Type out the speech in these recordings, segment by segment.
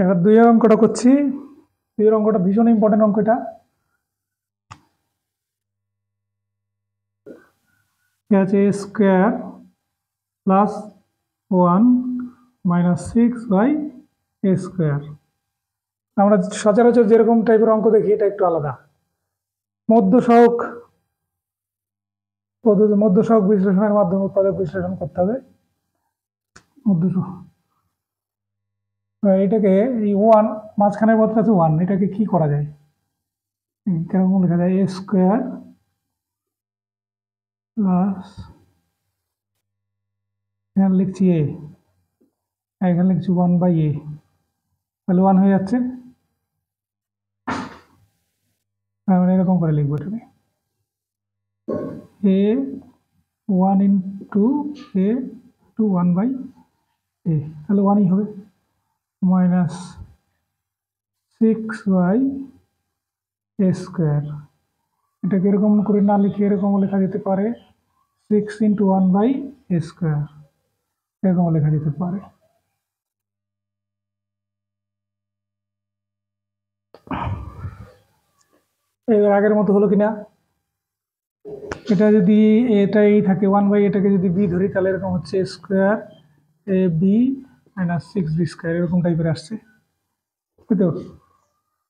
এবার দুইয়ের অঙ্কটা করছি। দুইয়ের অঙ্কটা ভীষণ ইম্পর্টেন্ট অঙ্ক এটা। আছে a square plus 1 minus 6 by a square. আমরা সচরাচর যেরকম টাইপের অঙ্ক দেখি এটা একটু আলাদা। মধ্যসহগ পদ্ধতি, মধ্যসহগ বিশ্লেষণের মাধ্যমে উৎপাদক বিশ্লেষণ করতে হবে। এটাকে এই 1 মাঝখানের পদটা আছে 1, এটাকে কি করা যায়, কিরকম লেখা যায়? a স্কোয়ার প্লাস, এখানে লিখছি a, এখানে লিখছি 1 বাই a, তাহলে 1 হয়ে যাচ্ছে। আমরা এরকম করে লিখবো এটাকে a 1 into a two 1 by a, তাহলে 1ই হবে, মাইনাস 6 বাই a স্কোয়ার। এটাকে এরকম করে না লিখে এরকম লেখা যেতে পারে 6 ইন্টু 1 বাই a স্কোয়ার, এরকম লেখা যেতে পারে। এবার আগের মতো হলো কিনা? এটা যদি এটাই থাকে 1 বাই এটাকে যদি বি ধরি তাহলে এরকম হচ্ছে square A B minus 6 B square, এরকম টাইপের আসছে, বুঝতে?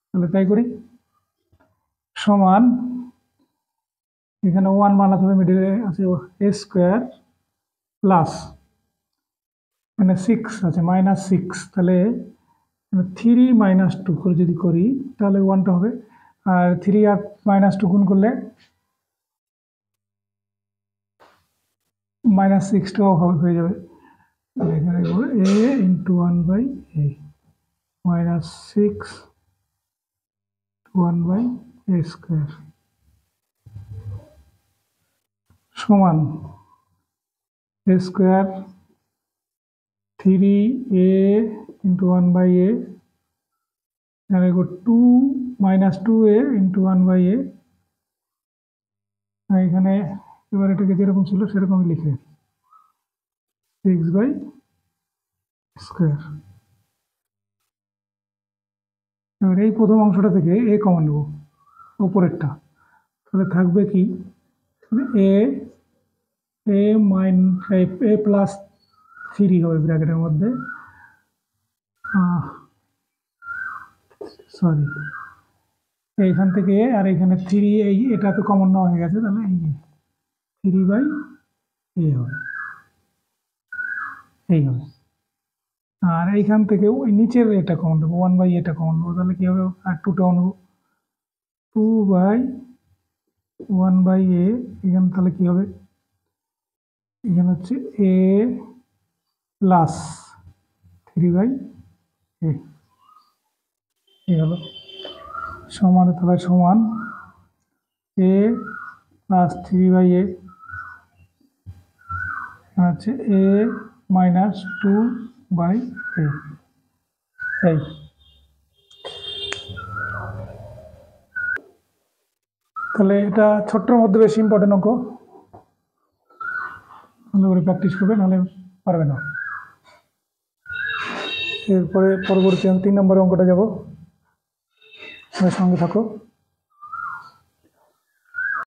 তাহলে তাই করি, সমান এখানে 1 বানাতে হবে, মিডিলে আছে এ স্কোয়ার প্লাস মানে 6 আছে মাইনাস 6, তাহলে 3 মাইনাস 2 করে যদি করি তাহলে 1টা হবে, আর 3 আর মাইনাস 2 গুণ করলে মাইনাস 6টাও হয়ে যাবে। এখানে A into 1 by A minus 6 1 by A square সমান A square 3a into 1 by A, এখানে 2 minus 2a into 1 by A, এখানে এবার এটাকে যেরকম ছিল সেরকমই লিখে 6 বাই স্কোয়ার। এবার এই প্রথম অংশটা থেকে এ কমন নেব, উপরেরটা, তাহলে থাকবে কি এ এ মাইন এ প্লাস 3 হবে ব্র্যাকেটের মধ্যে, সরি এইখান থেকে আর এখানে 3, এই এটা তো কমন নেওয়া হয়ে গেছে, তাহলে এই 3 বাই এ হবে, এই হবে। আর এইখান থেকে ওই নিচের এটা কমন নেবো, 1 বাই এটা কমন নেবো, তাহলে কি হবে? আর 2টাও নেবো, 2 বাই 1 বাই এ, এখানে তাহলে কি হবে? এখানে হচ্ছে এ প্লাস 3 বাই এ, এই হলো সমান, তাহলে সমান এ প্লাস 3 বাই এ হচ্ছে এ মাইনাস 2 বাই এ, এই। তাহলে এটা ছোট্টর মধ্যে বেশি ইম্পর্টেন্ট অঙ্ক, ভালো করে প্র্যাকটিস করবে, নাহলে পারবে না। এরপরে পরবর্তী আমি 3 নম্বরের অঙ্কটা যাব, সঙ্গে থাকো।